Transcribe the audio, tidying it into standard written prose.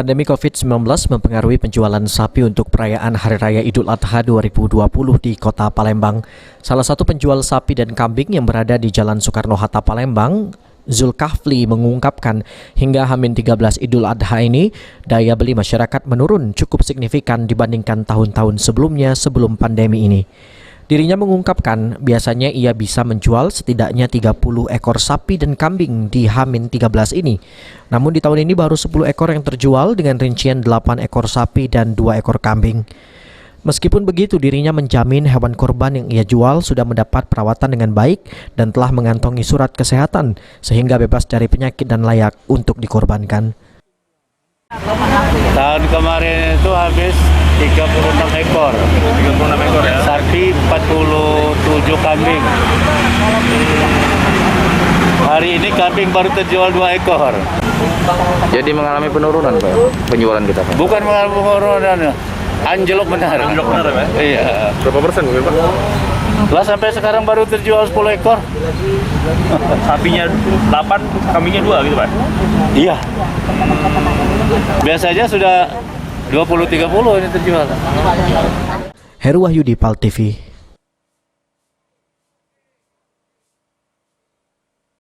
Pandemi COVID-19 mempengaruhi penjualan sapi untuk perayaan Hari Raya Idul Adha 2020 di Kota Palembang. Salah satu penjual sapi dan kambing yang berada di Jalan Soekarno-Hatta Palembang, Zulkafli, mengungkapkan hingga H-13 Idul Adha ini, daya beli masyarakat menurun cukup signifikan dibandingkan tahun-tahun sebelumnya sebelum pandemi ini. Dirinya mengungkapkan biasanya ia bisa menjual setidaknya 30 ekor sapi dan kambing di H-13 ini. Namun di tahun ini baru 10 ekor yang terjual dengan rincian 8 ekor sapi dan 2 ekor kambing. Meskipun begitu, dirinya menjamin hewan korban yang ia jual sudah mendapat perawatan dengan baik dan telah mengantongi surat kesehatan sehingga bebas dari penyakit dan layak untuk dikorbankan. Tahun kemarin itu habis 36 ekor. 36 ekor ya. Sapi 47 kambing. Hari ini kambing baru terjual 2 ekor. Jadi mengalami penurunan Pak penjualan kita Pak? Bukan mengalami penurunan, anjlok benar. Anjlok benar Pak? Iya. Berapa persen mungkin Pak? Lah sampai sekarang baru terjual 10 ekor. Sapinya 8, kambingnya 2 gitu Pak? Iya. Biasanya sudah 20-30 ini terjual. Heru Wahyudi, PAL TV.